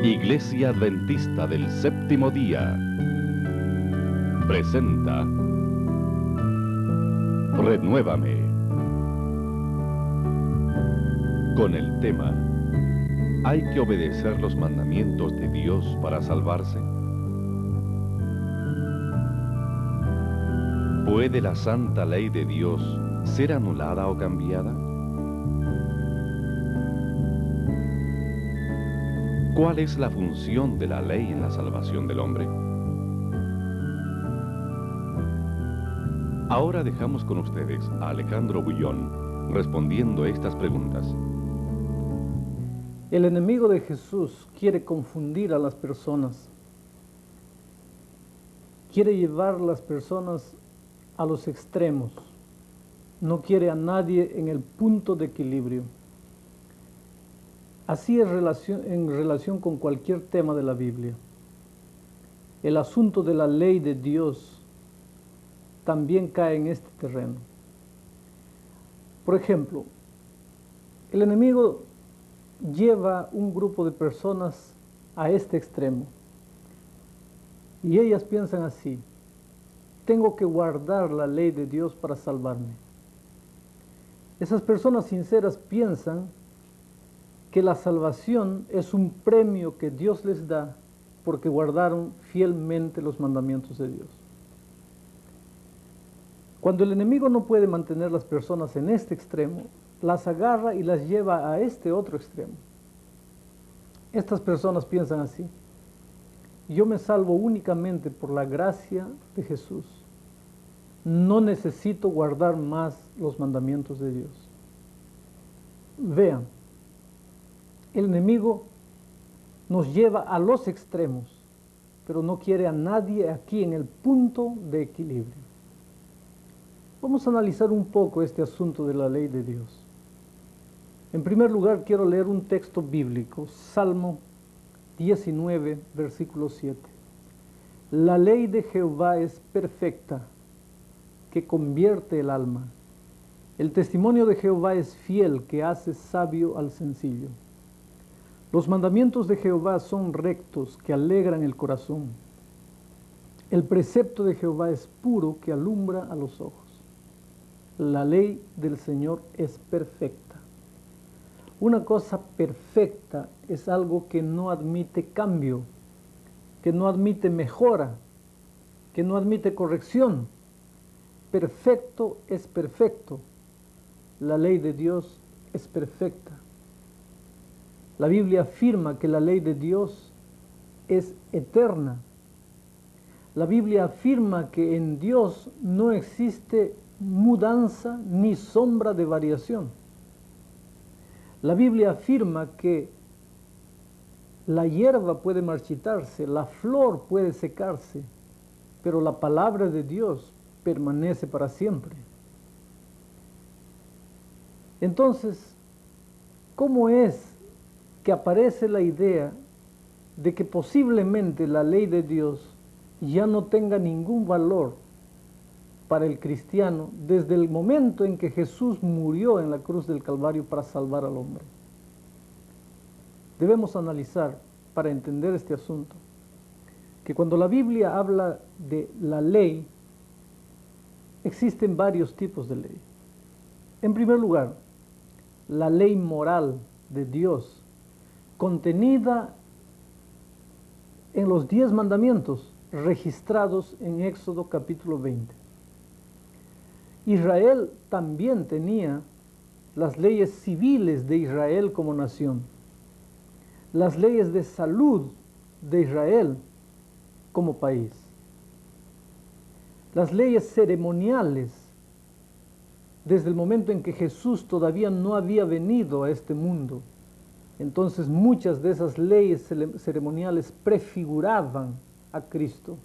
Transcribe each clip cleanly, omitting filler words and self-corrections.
Iglesia Adventista del Séptimo Día presenta Renuévame, con el tema ¿hay que obedecer los mandamientos de Dios para salvarse? ¿Puede la santa ley de Dios ser anulada o cambiada? ¿Cuál es la función de la ley en la salvación del hombre? Ahora dejamos con ustedes a Alejandro Bullón respondiendo estas preguntas. El enemigo de Jesús quiere confundir a las personas. Quiere llevar a las personas a los extremos. No quiere a nadie en el punto de equilibrio. Así es en relación con cualquier tema de la Biblia. El asunto de la ley de Dios también cae en este terreno. Por ejemplo, el enemigo lleva un grupo de personas a este extremo y ellas piensan así: tengo que guardar la ley de Dios para salvarme. Esas personas sinceras piensan que la salvación es un premio que Dios les da porque guardaron fielmente los mandamientos de Dios. Cuando el enemigo no puede mantener las personas en este extremo, las agarra y las lleva a este otro extremo. Estas personas piensan así: yo me salvo únicamente por la gracia de Jesús. No necesito guardar más los mandamientos de Dios. Vean, el enemigo nos lleva a los extremos, pero no quiere a nadie aquí en el punto de equilibrio. Vamos a analizar un poco este asunto de la ley de Dios. En primer lugar, quiero leer un texto bíblico, Salmo 19, versículo 7. La ley de Jehová es perfecta, que convierte el alma. El testimonio de Jehová es fiel, que hace sabio al sencillo. Los mandamientos de Jehová son rectos, que alegran el corazón. El precepto de Jehová es puro, que alumbra a los ojos. La ley del Señor es perfecta. Una cosa perfecta es algo que no admite cambio, que no admite mejora, que no admite corrección. Perfecto es perfecto. La ley de Dios es perfecta. La Biblia afirma que la ley de Dios es eterna. La Biblia afirma que en Dios no existe mudanza ni sombra de variación. La Biblia afirma que la hierba puede marchitarse, la flor puede secarse, pero la palabra de Dios permanece para siempre. Entonces, ¿cómo es que aparece la idea de que posiblemente la ley de Dios ya no tenga ningún valor para el cristiano desde el momento en que Jesús murió en la cruz del Calvario para salvar al hombre? Debemos analizar, para entender este asunto, que cuando la Biblia habla de la ley, existen varios tipos de ley. En primer lugar, la ley moral de Dios, contenida en los 10 mandamientos registrados en Éxodo capítulo 20. Israel también tenía las leyes civiles de Israel como nación, las leyes de salud de Israel como país, las leyes ceremoniales desde el momento en que Jesús todavía no había venido a este mundo. Entonces muchas de esas leyes ceremoniales prefiguraban a Cristo,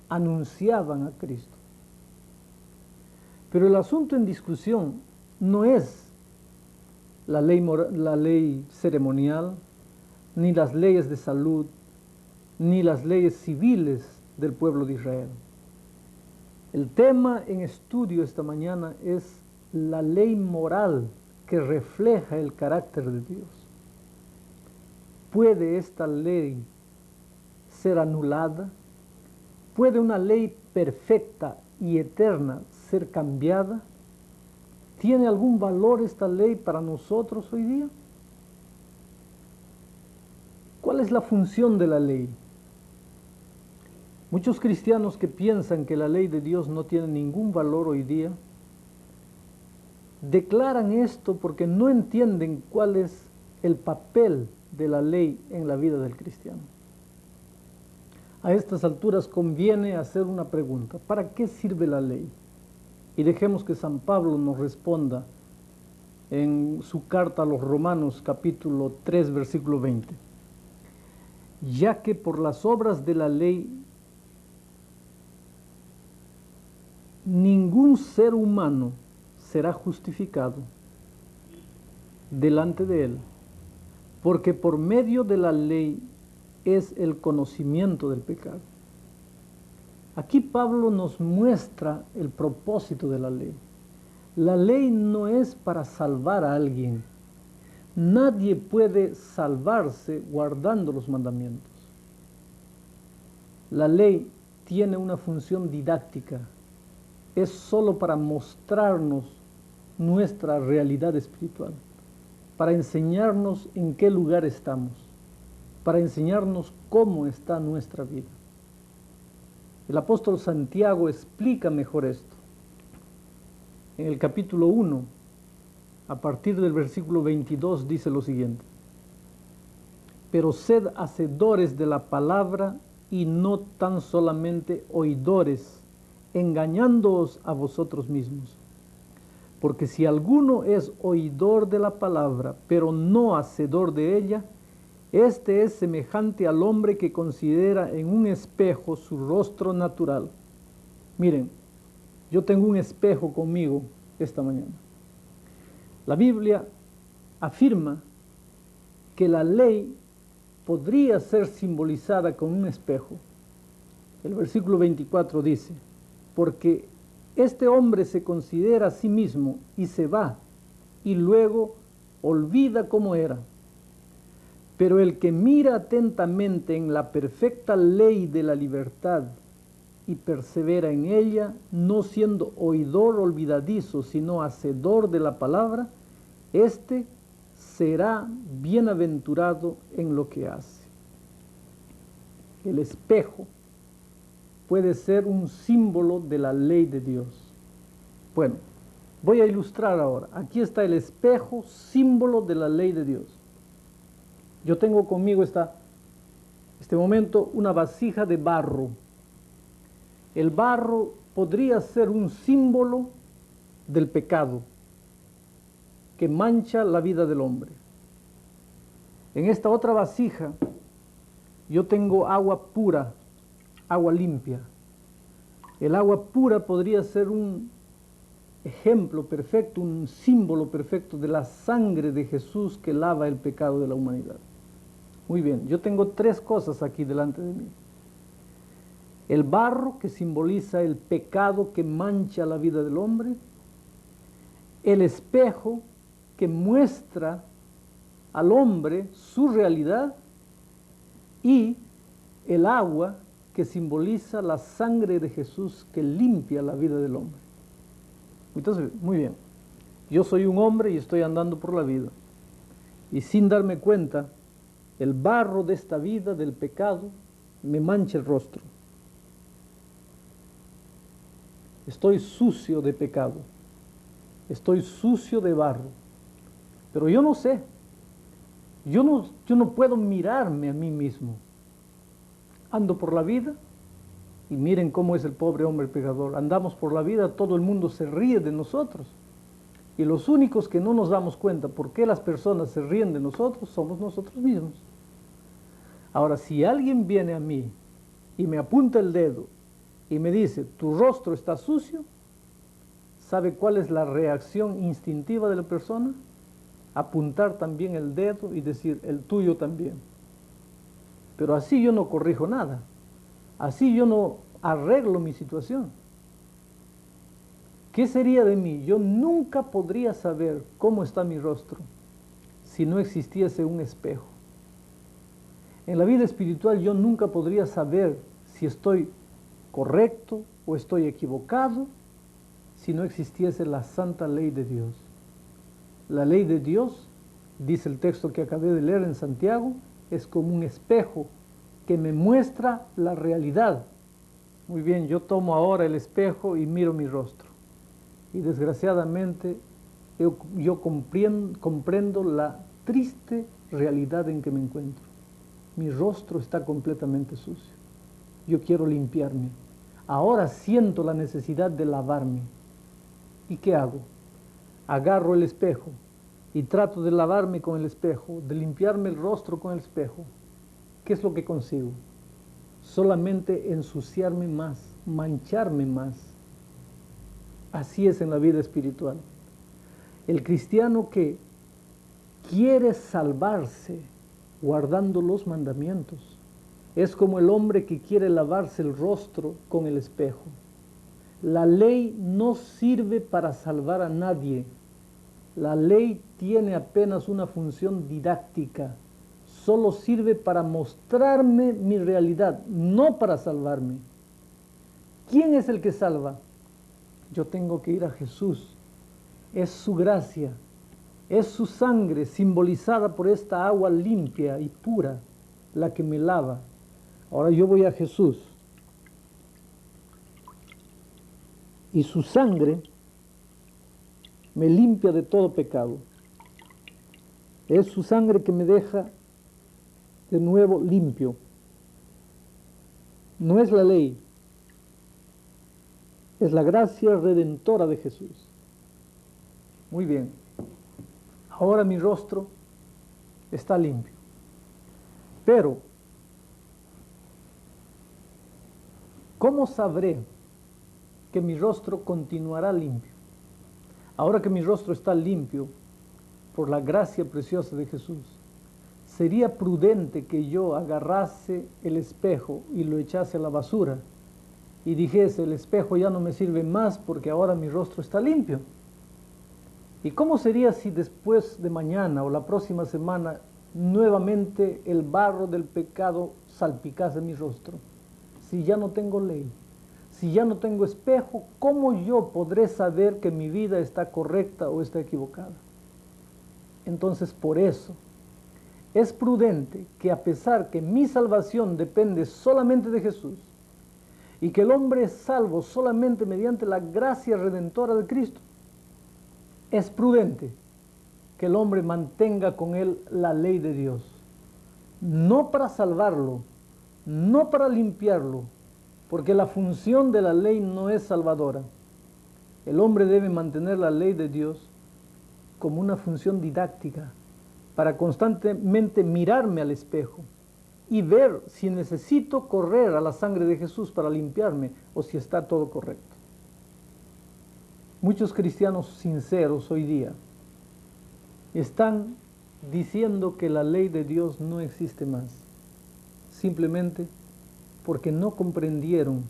anunciaban a Cristo. Pero el asunto en discusión no es la ley ceremonial, ni las leyes de salud, ni las leyes civiles del pueblo de Israel. El tema en estudio esta mañana es la ley moral que refleja el carácter de Dios. ¿Puede esta ley ser anulada? ¿Puede una ley perfecta y eterna ser cambiada? ¿Tiene algún valor esta ley para nosotros hoy día? ¿Cuál es la función de la ley? Muchos cristianos que piensan que la ley de Dios no tiene ningún valor hoy día, declaran esto porque no entienden cuál es el papel de la ley en la vida del cristiano. A estas alturas conviene hacer una pregunta: ¿para qué sirve la ley? Y dejemos que San Pablo nos responda en su carta a los Romanos, capítulo 3, versículo 20. Ya que por las obras de la ley ningún ser humano será justificado delante de él, porque por medio de la ley es el conocimiento del pecado. Aquí Pablo nos muestra el propósito de la ley. La ley no es para salvar a alguien. Nadie puede salvarse guardando los mandamientos. La ley tiene una función didáctica. Es solo para mostrarnos nuestra realidad espiritual, para enseñarnos en qué lugar estamos, para enseñarnos cómo está nuestra vida. El apóstol Santiago explica mejor esto. En el capítulo 1, a partir del versículo 22, dice lo siguiente: pero sed hacedores de la palabra y no tan solamente oidores, engañándoos a vosotros mismos. Porque si alguno es oidor de la palabra, pero no hacedor de ella, este es semejante al hombre que considera en un espejo su rostro natural. Miren, yo tengo un espejo conmigo esta mañana. La Biblia afirma que la ley podría ser simbolizada con un espejo. El versículo 24 dice: porque este hombre se considera a sí mismo y se va, y luego olvida cómo era. Pero el que mira atentamente en la perfecta ley de la libertad y persevera en ella, no siendo oidor olvidadizo, sino hacedor de la palabra, éste será bienaventurado en lo que hace. El espejo puede ser un símbolo de la ley de Dios. Bueno, voy a ilustrar ahora. Aquí está el espejo, símbolo de la ley de Dios. Yo tengo conmigo este momento una vasija de barro. El barro podría ser un símbolo del pecado que mancha la vida del hombre. En esta otra vasija yo tengo agua pura, agua limpia. El agua pura podría ser un ejemplo perfecto, un símbolo perfecto de la sangre de Jesús que lava el pecado de la humanidad. Muy bien, yo tengo tres cosas aquí delante de mí. El barro, que simboliza el pecado que mancha la vida del hombre. El espejo, que muestra al hombre su realidad. Y el agua, que simboliza la sangre de Jesús que limpia la vida del hombre. Entonces, muy bien, yo soy un hombre y estoy andando por la vida. Y sin darme cuenta, el barro de esta vida, del pecado, me mancha el rostro. Estoy sucio de pecado. Estoy sucio de barro. Pero yo no sé. Yo no puedo mirarme a mí mismo. Ando por la vida y miren cómo es el pobre hombre pecador. Andamos por la vida, todo el mundo se ríe de nosotros. Y los únicos que no nos damos cuenta por qué las personas se ríen de nosotros somos nosotros mismos. Ahora, si alguien viene a mí y me apunta el dedo y me dice, tu rostro está sucio, ¿sabe cuál es la reacción instintiva de la persona? Apuntar también el dedo y decir, el tuyo también. Pero así yo no corrijo nada. Así yo no arreglo mi situación. ¿Qué sería de mí? Yo nunca podría saber cómo está mi rostro si no existiese un espejo. En la vida espiritual yo nunca podría saber si estoy correcto o estoy equivocado si no existiese la santa ley de Dios. La ley de Dios, dice el texto que acabé de leer en Santiago, es como un espejo que me muestra la realidad. Muy bien, yo tomo ahora el espejo y miro mi rostro. Y desgraciadamente yo comprendo la triste realidad en que me encuentro. Mi rostro está completamente sucio. Yo quiero limpiarme. Ahora siento la necesidad de lavarme. ¿Y qué hago? Agarro el espejo y trato de lavarme con el espejo, de limpiarme el rostro con el espejo. ¿Qué es lo que consigo? Solamente ensuciarme más, mancharme más. Así es en la vida espiritual. El cristiano que quiere salvarse guardando los mandamientos es como el hombre que quiere lavarse el rostro con el espejo. La ley no sirve para salvar a nadie. La ley tiene apenas una función didáctica. Solo sirve para mostrarme mi realidad, no para salvarme. ¿Quién es el que salva? Yo tengo que ir a Jesús. Es su gracia, es su sangre simbolizada por esta agua limpia y pura la que me lava. Ahora yo voy a Jesús y su sangre me limpia de todo pecado. Es su sangre que me deja de nuevo limpio. No es la ley, es la gracia redentora de Jesús. Muy bien, ahora mi rostro está limpio, pero ¿cómo sabré que mi rostro continuará limpio? Ahora que mi rostro está limpio por la gracia preciosa de Jesús, ¿sería prudente que yo agarrase el espejo y lo echase a la basura y dijese, el espejo ya no me sirve más porque ahora mi rostro está limpio? ¿Y cómo sería si después de mañana o la próxima semana nuevamente el barro del pecado salpicase mi rostro? Si ya no tengo ley, si ya no tengo espejo, ¿cómo yo podré saber que mi vida está correcta o está equivocada? Entonces, por eso, es prudente que a pesar que mi salvación depende solamente de Jesús y que el hombre es salvo solamente mediante la gracia redentora de Cristo, es prudente que el hombre mantenga con él la ley de Dios, no para salvarlo, no para limpiarlo, porque la función de la ley no es salvadora. El hombre debe mantener la ley de Dios como una función didáctica, para constantemente mirarme al espejo y ver si necesito correr a la sangre de Jesús para limpiarme o si está todo correcto. Muchos cristianos sinceros hoy día están diciendo que la ley de Dios no existe más, simplemente porque no comprendieron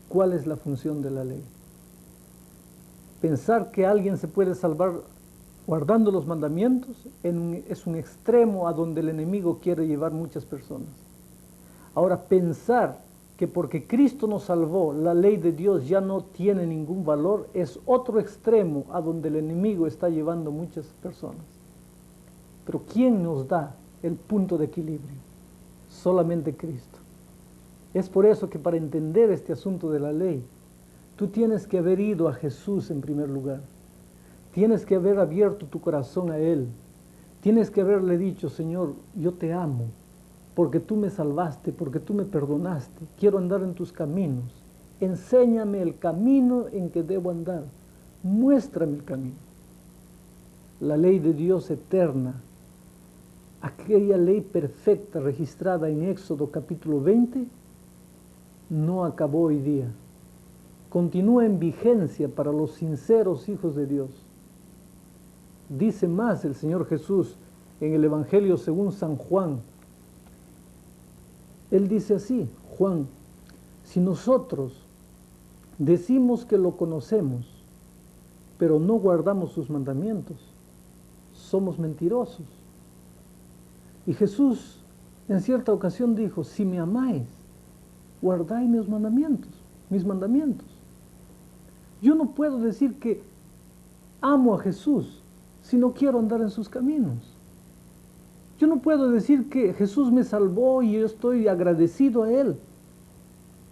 cuál es la función de la ley. Pensar que alguien se puede salvar guardando los mandamientos es un extremo a donde el enemigo quiere llevar muchas personas. Ahora, pensar que porque Cristo nos salvó, la ley de Dios ya no tiene ningún valor, es otro extremo a donde el enemigo está llevando muchas personas. Pero ¿quién nos da el punto de equilibrio? Solamente Cristo. Es por eso que para entender este asunto de la ley, tú tienes que haber ido a Jesús en primer lugar. Tienes que haber abierto tu corazón a Él. Tienes que haberle dicho, Señor, yo te amo, porque tú me salvaste, porque tú me perdonaste. Quiero andar en tus caminos. Enséñame el camino en que debo andar. Muéstrame el camino. La ley de Dios eterna, aquella ley perfecta registrada en Éxodo capítulo 20, no acabó hoy día. Continúa en vigencia para los sinceros hijos de Dios. Dice más el Señor Jesús en el Evangelio según San Juan. Él dice así, Juan, si nosotros decimos que lo conocemos, pero no guardamos sus mandamientos, somos mentirosos. Y Jesús En cierta ocasión dijo, si me amáis, guardad mis mandamientos. Yo no puedo decir que amo a Jesús si no quiero andar en sus caminos. Yo no puedo decir que Jesús me salvó y yo estoy agradecido a Él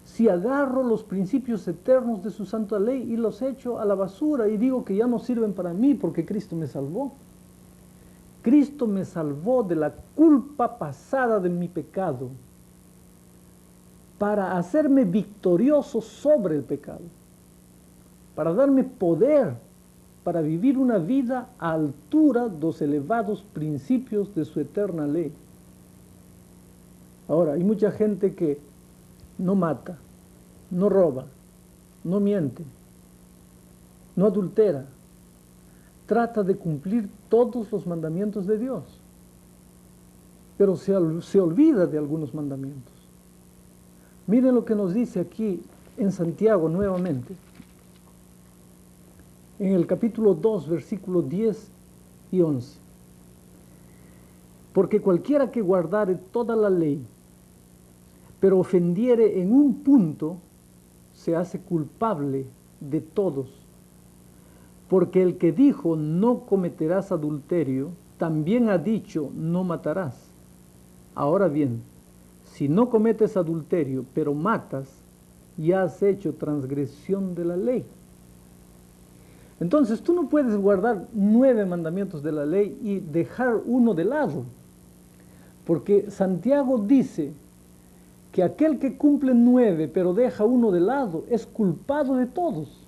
si agarro los principios eternos de su santa ley y los echo a la basura y digo que ya no sirven para mí porque Cristo me salvó. Cristo me salvó de la culpa pasada de mi pecado para hacerme victorioso sobre el pecado, para darme poder para vivir una vida a altura de los elevados principios de su eterna ley. Ahora, hay mucha gente que no mata, no roba, no miente, no adultera, trata de cumplir todos los mandamientos de Dios, pero se olvida de algunos mandamientos. Miren lo que nos dice aquí en Santiago nuevamente, en el capítulo 2, versículos 10 y 11. Porque cualquiera que guardare toda la ley, pero ofendiere en un punto, se hace culpable de todos. Porque el que dijo, no cometerás adulterio, también ha dicho, no matarás. Ahora bien, si no cometes adulterio, pero matas, ya has hecho transgresión de la ley. Entonces tú no puedes guardar 9 mandamientos de la ley y dejar uno de lado, porque Santiago dice que aquel que cumple 9 pero deja uno de lado es culpado de todos,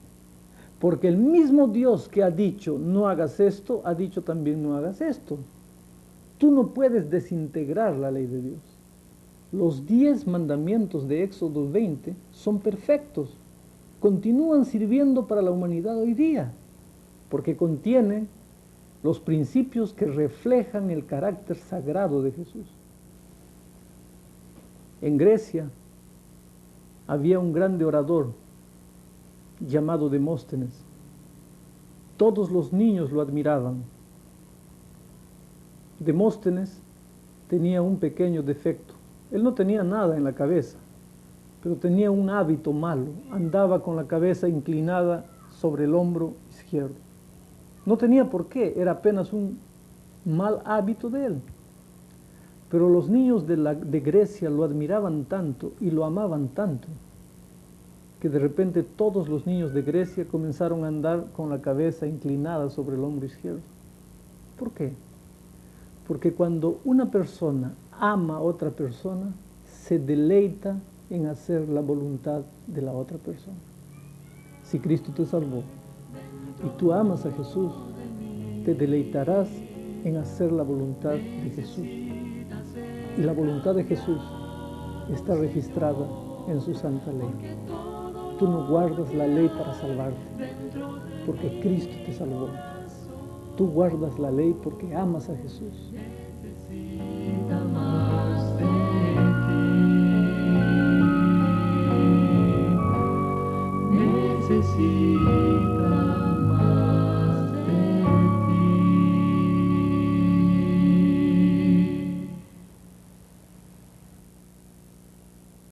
porque el mismo Dios que ha dicho no hagas esto, ha dicho también no hagas esto. Tú no puedes desintegrar la ley de Dios. Los 10 mandamientos de Éxodo 20 son perfectos, continúan sirviendo para la humanidad hoy día, porque contienen los principios que reflejan el carácter sagrado de Jesús. En Grecia había un grande orador llamado Demóstenes. Todos los niños lo admiraban. Demóstenes tenía un pequeño defecto. Él no tenía nada en la cabeza, pero tenía un hábito malo. Andaba con la cabeza inclinada sobre el hombro izquierdo. No tenía por qué, era apenas un mal hábito de él. Pero los niños de Grecia lo admiraban tanto y lo amaban tanto, que de repente todos los niños de Grecia comenzaron a andar con la cabeza inclinada sobre el hombro izquierdo. ¿Por qué? Porque cuando una persona ama a otra persona, se deleita en hacer la voluntad de la otra persona. Si Cristo te salvó y tú amas a Jesús, te deleitarás en hacer la voluntad de Jesús. Y la voluntad de Jesús está registrada en su santa ley. Tú no guardas la ley para salvarte, porque Cristo te salvó. Tú guardas la ley porque amas a Jesús. Necesita